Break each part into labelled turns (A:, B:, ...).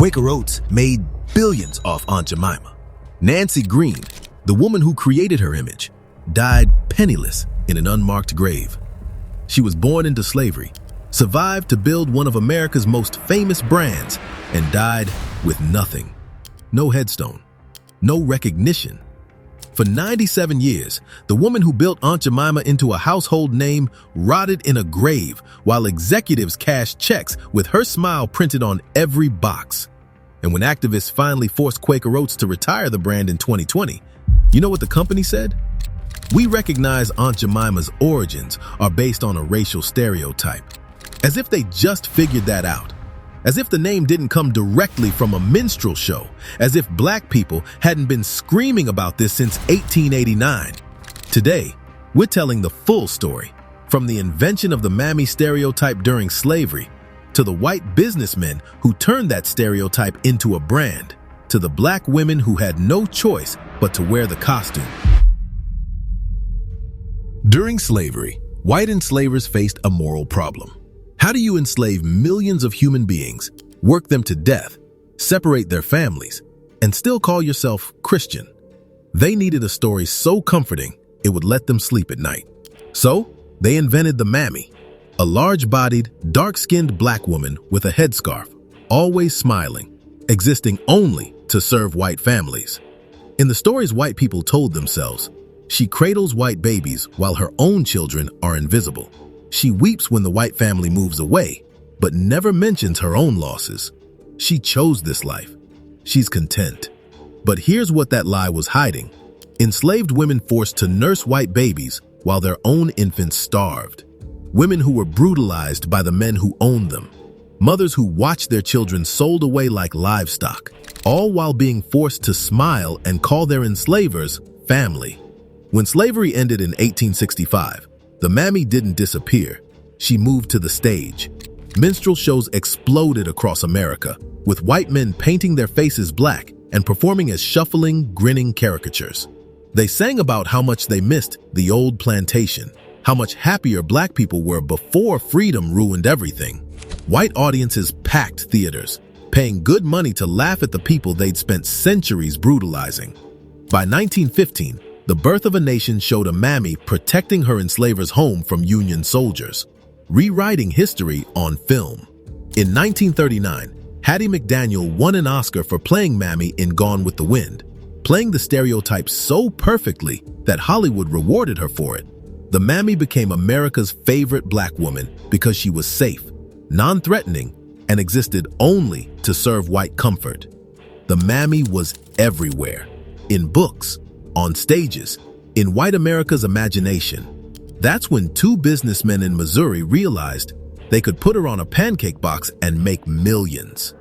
A: Quaker Oats made billions off Aunt Jemima. Nancy Green, the woman who created her image, died penniless in an unmarked grave. She was born into slavery, survived to build one of America's most famous brands, and died with nothing. No headstone, no recognition. For 97 years, the woman who built Aunt Jemima into a household name rotted in a grave while executives cashed checks with her smile printed on every box. And when activists finally forced Quaker Oats to retire the brand in 2020, you know what the company said? We recognize Aunt Jemima's origins are based on a racial stereotype. As if they just figured that out. As if the name didn't come directly from a minstrel show. As if black people hadn't been screaming about this since 1889. Today, we're telling the full story, from the invention of the Mammy stereotype during slavery, to the white businessmen who turned that stereotype into a brand, to the black women who had no choice but to wear the costume. During slavery, white enslavers faced a moral problem. How do you enslave millions of human beings, work them to death, separate their families, and still call yourself Christian? They needed a story so comforting it would let them sleep at night. So, they invented the Mammy, a large-bodied, dark-skinned black woman with a headscarf, always smiling, existing only to serve white families. In the stories white people told themselves, she cradles white babies while her own children are invisible. She weeps when the white family moves away, but never mentions her own losses. She chose this life. She's content. But here's what that lie was hiding. Enslaved women forced to nurse white babies while their own infants starved. Women who were brutalized by the men who owned them. Mothers who watched their children sold away like livestock, all while being forced to smile and call their enslavers family. When slavery ended in 1865, the Mammy didn't disappear. She moved to the stage. Minstrel shows exploded across America, with white men painting their faces black and performing as shuffling, grinning caricatures. They sang about how much they missed the old plantation, how much happier black people were before freedom ruined everything. White audiences packed theaters, paying good money to laugh at the people they'd spent centuries brutalizing. By 1915, the birth of a nation showed a Mammy protecting her enslaver's home from Union soldiers, rewriting history on film. In 1939, Hattie McDaniel won an Oscar for playing Mammy in Gone with the Wind, playing the stereotype so perfectly that Hollywood rewarded her for it. The Mammy became America's favorite black woman because she was safe, non-threatening, and existed only to serve white comfort. The Mammy was everywhere, in books, on stages, in white America's imagination. That's when two businessmen in Missouri realized they could put her on a pancake box and make millions.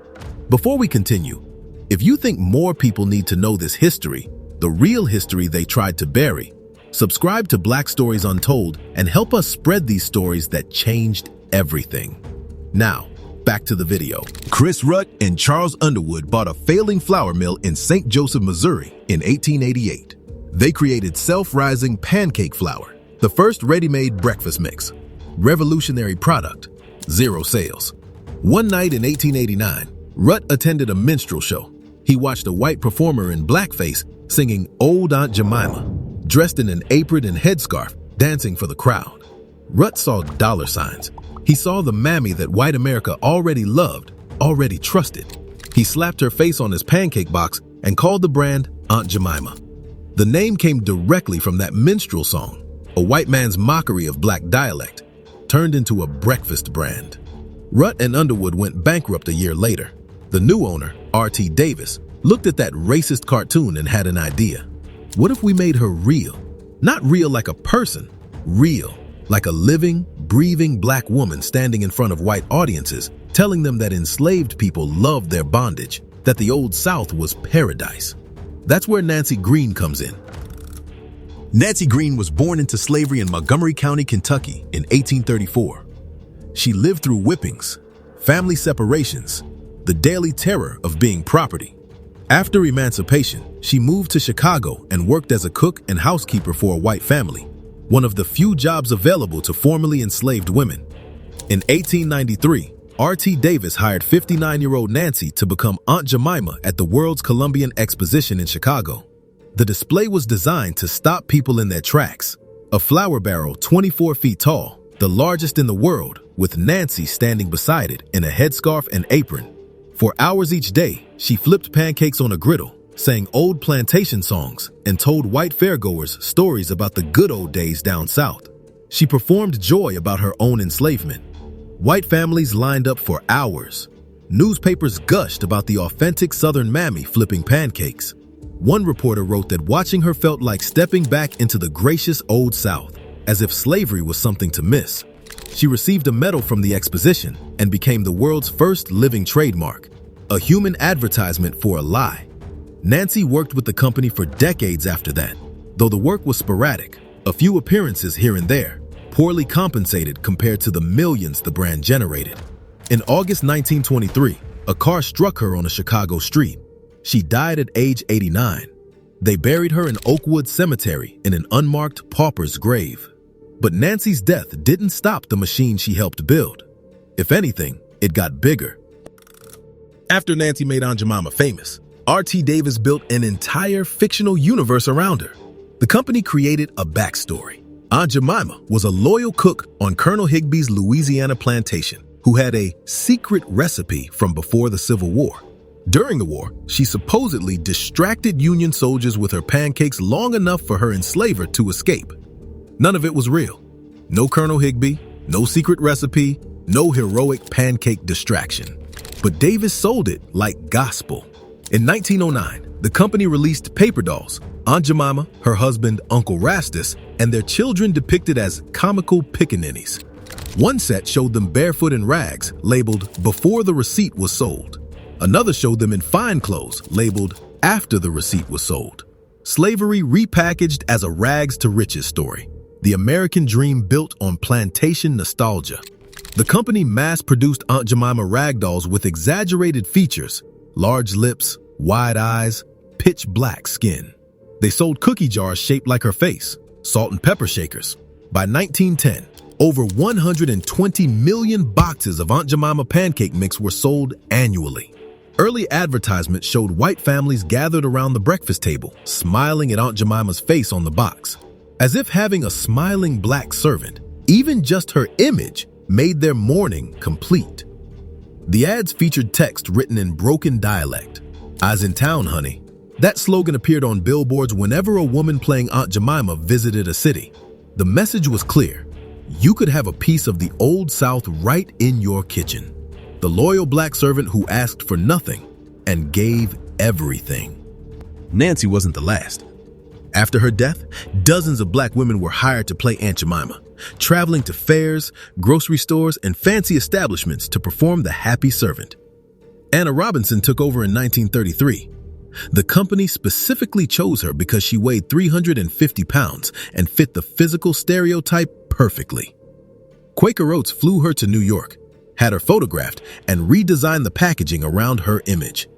A: Before we continue, if you think more people need to know this history, the real history they tried to bury, subscribe to Black Stories Untold and help us spread these stories that changed everything. Now, back to the video. Chris Rutt and Charles Underwood bought a failing flour mill in St. Joseph, Missouri in 1888. They created self-rising pancake flour, the first ready-made breakfast mix. Revolutionary product, zero sales. One night in 1889, Rutt attended a minstrel show. He watched a white performer in blackface singing Old Aunt Jemima, dressed in an apron and headscarf, dancing for the crowd. Rutt saw dollar signs. He saw the Mammy that white America already loved, already trusted. He slapped her face on his pancake box and called the brand Aunt Jemima. The name came directly from that minstrel song, a white man's mockery of black dialect, turned into a breakfast brand. Rutt and Underwood went bankrupt a year later. The new owner, R.T. Davis, looked at that racist cartoon and had an idea. What if we made her real? Not real like a person, real, like a living, breathing black woman standing in front of white audiences, telling them that enslaved people loved their bondage, that the Old South was paradise. That's where Nancy Green comes in. Nancy Green was born into slavery in Montgomery County, Kentucky in 1834. She lived through whippings, family separations, the daily terror of being property. After emancipation, she moved to Chicago and worked as a cook and housekeeper for a white family, one of the few jobs available to formerly enslaved women. In 1893, R.T. Davis hired 59-year-old Nancy to become Aunt Jemima at the World's Columbian Exposition in Chicago. The display was designed to stop people in their tracks. A flour barrel 24 feet tall, the largest in the world, with Nancy standing beside it in a headscarf and apron. For hours each day, she flipped pancakes on a griddle, sang old plantation songs, and told white fairgoers stories about the good old days down south. She performed joy about her own enslavement. White families lined up for hours. Newspapers gushed about the authentic Southern Mammy flipping pancakes. One reporter wrote that watching her felt like stepping back into the gracious old South, as if slavery was something to miss. She received a medal from the exposition and became the world's first living trademark, a human advertisement for a lie. Nancy worked with the company for decades after that, though the work was sporadic, a few appearances here and there, poorly compensated compared to the millions the brand generated. In August 1923, a car struck her on a Chicago street. She died at age 89. They buried her in Oakwood Cemetery in an unmarked pauper's grave. But Nancy's death didn't stop the machine she helped build. If anything, it got bigger. After Nancy made Aunt Jemima famous, R.T. Davis built an entire fictional universe around her. The company created a backstory. Aunt Jemima was a loyal cook on Colonel Higbee's Louisiana plantation who had a secret recipe from before the Civil War. During the war, she supposedly distracted Union soldiers with her pancakes long enough for her enslaver to escape. None of it was real. No Colonel Higbee, no secret recipe, no heroic pancake distraction. But Davis sold it like gospel. In 1909, the company released paper dolls, Aunt Jemima, her husband Uncle Rastus, and their children depicted as comical pickaninnies. One set showed them barefoot in rags, labeled "Before the receipt was sold." Another showed them in fine clothes, labeled "After the receipt was sold." Slavery repackaged as a rags to riches story. The American dream built on plantation nostalgia. The company mass-produced Aunt Jemima rag dolls with exaggerated features, large lips, wide eyes, pitch black skin. They sold cookie jars shaped like her face, salt and pepper shakers. By 1910, over 120 million boxes of Aunt Jemima pancake mix were sold annually. Early advertisements showed white families gathered around the breakfast table, smiling at Aunt Jemima's face on the box. As if having a smiling black servant, even just her image, made their morning complete. The ads featured text written in broken dialect. "I's in town, honey." That slogan appeared on billboards whenever a woman playing Aunt Jemima visited a city. The message was clear. You could have a piece of the Old South right in your kitchen. The loyal black servant who asked for nothing and gave everything. Nancy wasn't the last. After her death, dozens of black women were hired to play Aunt Jemima, traveling to fairs, grocery stores, and fancy establishments to perform the happy servant. Anna Robinson took over in 1933. The company specifically chose her because she weighed 350 pounds and fit the physical stereotype perfectly. Quaker Oats flew her to New York, had her photographed, and redesigned the packaging around her image.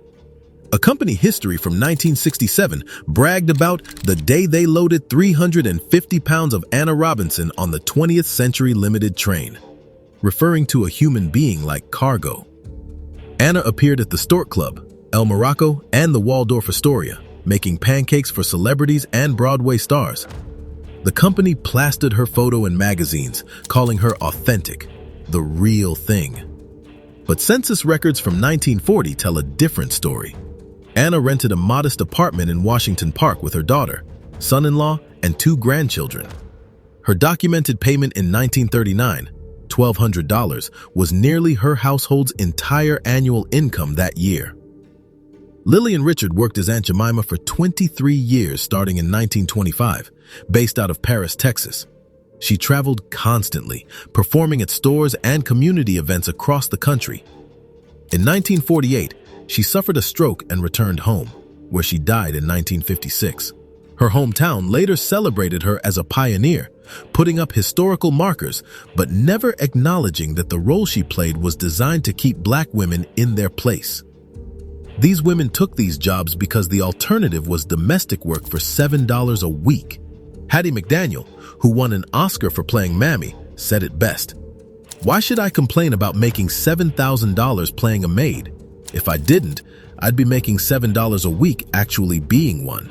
A: A company history from 1967 bragged about the day they loaded 350 pounds of Anna Robinson on the 20th Century Limited train, referring to a human being like cargo. Anna appeared at the Stork Club, El Morocco, and the Waldorf Astoria, making pancakes for celebrities and Broadway stars. The company plastered her photo in magazines, calling her authentic, the real thing. But census records from 1940 tell a different story. Anna rented a modest apartment in Washington Park with her daughter, son-in-law, and 2 grandchildren. Her documented payment in 1939, $1,200, was nearly her household's entire annual income that year. Lillian Richard worked as Aunt Jemima for 23 years starting in 1925, based out of Paris, Texas. She traveled constantly, performing at stores and community events across the country. In 1948, she suffered a stroke and returned home, where she died in 1956. Her hometown later celebrated her as a pioneer, putting up historical markers, but never acknowledging that the role she played was designed to keep black women in their place. These women took these jobs because the alternative was domestic work for $7 a week. Hattie McDaniel, who won an Oscar for playing Mammy, said it best. Why should I complain about making $7,000 playing a maid? If I didn't, I'd be making $7 a week actually being one.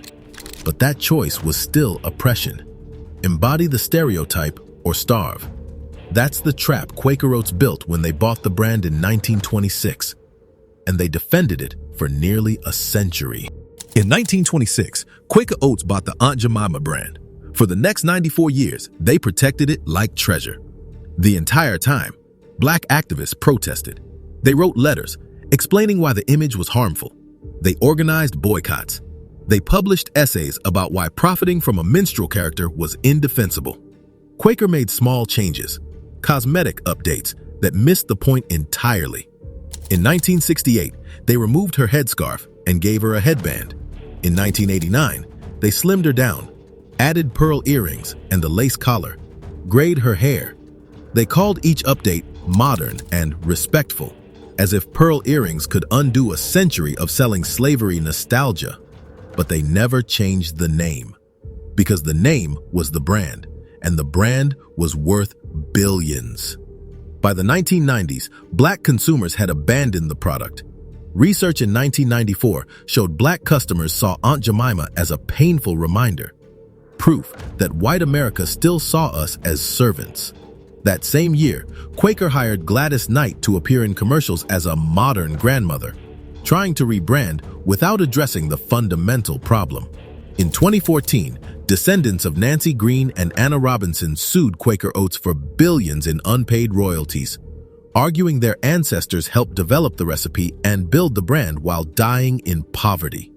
A: But that choice was still oppression. Embody the stereotype or starve. That's the trap Quaker Oats built when they bought the brand in 1926. And they defended it for nearly a century. In 1926, Quaker Oats bought the Aunt Jemima brand. For the next 94 years, they protected it like treasure. The entire time, Black activists protested. They wrote letters explaining why the image was harmful. They organized boycotts. They published essays about why profiting from a minstrel character was indefensible. Quaker made small changes, cosmetic updates that missed the point entirely. In 1968, they removed her headscarf and gave her a headband. In 1989, they slimmed her down, added pearl earrings and the lace collar, grayed her hair. They called each update modern and respectful, as if pearl earrings could undo a century of selling slavery nostalgia. But they never changed the name, because the name was the brand, and the brand was worth billions. By the 1990s, Black consumers had abandoned the product. Research in 1994 showed Black customers saw Aunt Jemima as a painful reminder, proof that white America still saw us as servants. That same year, Quaker hired Gladys Knight to appear in commercials as a modern grandmother, trying to rebrand without addressing the fundamental problem. In 2014, descendants of Nancy Green and Anna Robinson sued Quaker Oats for billions in unpaid royalties, arguing their ancestors helped develop the recipe and build the brand while dying in poverty.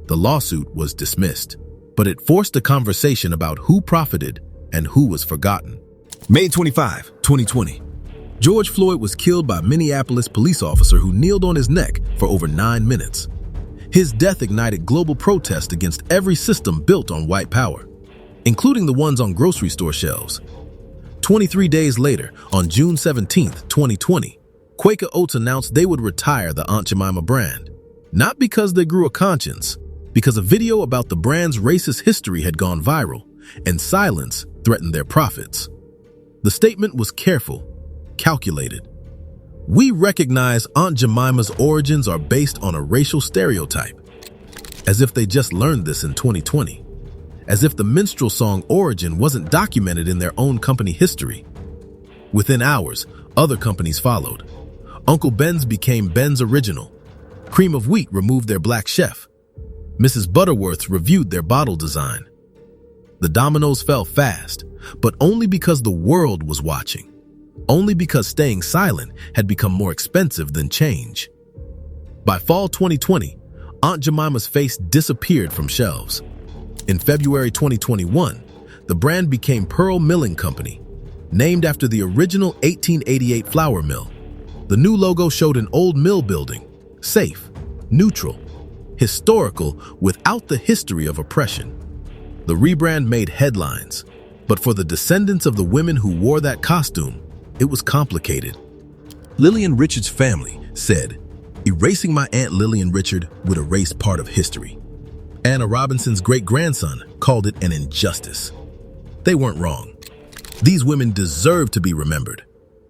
A: The lawsuit was dismissed, but it forced a conversation about who profited and who was forgotten. May 25, 2020. George Floyd was killed by a Minneapolis police officer who kneeled on his neck for over 9 minutes. His death ignited global protest against every system built on white power, including the ones on grocery store shelves. 23 days later, on June 17, 2020, Quaker Oats announced they would retire the Aunt Jemima brand. Not because they grew a conscience, because a video about the brand's racist history had gone viral, and silence threatened their profits. The statement was careful, calculated. We recognize Aunt Jemima's origins are based on a racial stereotype. As if they just learned this in 2020. As if the minstrel song origin wasn't documented in their own company history. Within hours, other companies followed. Uncle Ben's became Ben's Original. Cream of Wheat removed their black chef. Mrs. Butterworth's reviewed their bottle design. The dominoes fell fast, but only because the world was watching. Only because staying silent had become more expensive than change. By fall 2020, Aunt Jemima's face disappeared from shelves. In February 2021, the brand became Pearl Milling Company, named after the original 1888 flour mill. The new logo showed an old mill building, safe, neutral, historical without the history of oppression. The rebrand made headlines, but for the descendants of the women who wore that costume, it was complicated. Lillian Richard's family said, "Erasing my Aunt Lillian Richard would erase part of history." Anna Robinson's great-grandson called it an injustice. They weren't wrong. These women deserve to be remembered.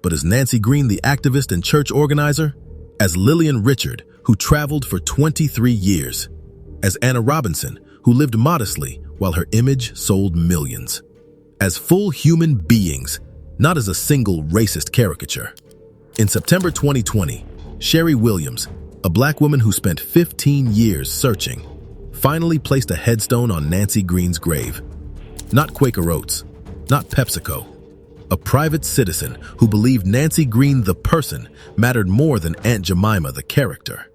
A: But as Nancy Green, the activist and church organizer, as Lillian Richard, who traveled for 23 years, as Anna Robinson, who lived modestly while her image sold millions, as full human beings, not as a single racist caricature. In September 2020, Sherry Williams, a Black woman who spent 15 years searching, finally placed a headstone on Nancy Green's grave. Not Quaker Oats, not PepsiCo. A private citizen who believed Nancy Green, the person, mattered more than Aunt Jemima, the character.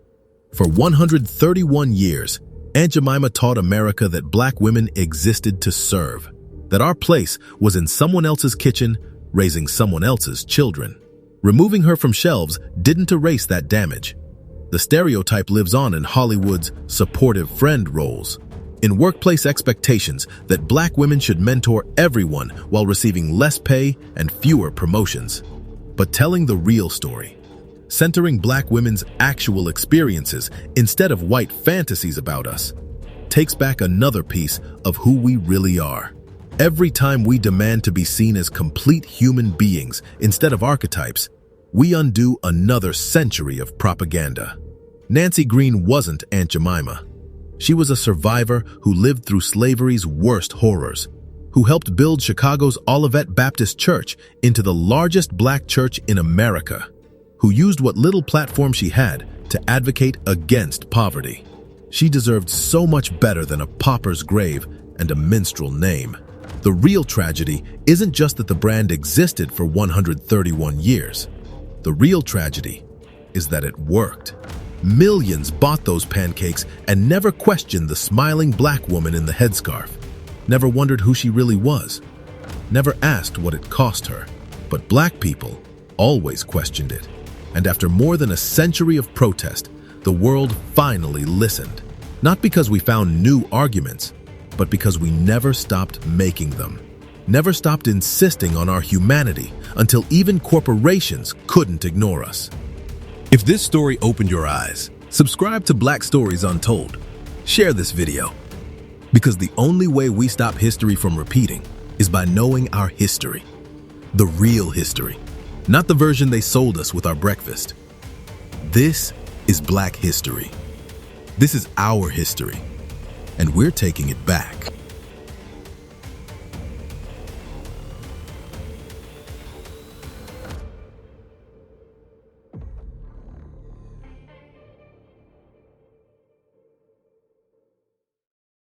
A: For 131 years, Aunt Jemima taught America that Black women existed to serve, that our place was in someone else's kitchen, raising someone else's children. Removing her from shelves didn't erase that damage. The stereotype lives on in Hollywood's supportive friend roles, in workplace expectations that Black women should mentor everyone while receiving less pay and fewer promotions. But telling the real story, centering Black women's actual experiences instead of white fantasies about us, takes back another piece of who we really are. Every time we demand to be seen as complete human beings instead of archetypes, we undo another century of propaganda. Nancy Green wasn't Aunt Jemima. She was a survivor who lived through slavery's worst horrors, who helped build Chicago's Olivet Baptist Church into the largest black church in America, who used what little platform she had to advocate against poverty. She deserved so much better than a pauper's grave and a minstrel name. The real tragedy isn't just that the brand existed for 131 years. The real tragedy is that it worked. Millions bought those pancakes and never questioned the smiling black woman in the headscarf, never wondered who she really was, never asked what it cost her. But black people always questioned it. And after more than a century of protest, the world finally listened. Not because we found new arguments, but because we never stopped making them. Never stopped insisting on our humanity until even corporations couldn't ignore us. If this story opened your eyes, subscribe to Black Stories Untold. Share this video. Because the only way we stop history from repeating is by knowing our history. The real history. Not the version they sold us with our breakfast. This is Black history. This is our history. And we're taking it back.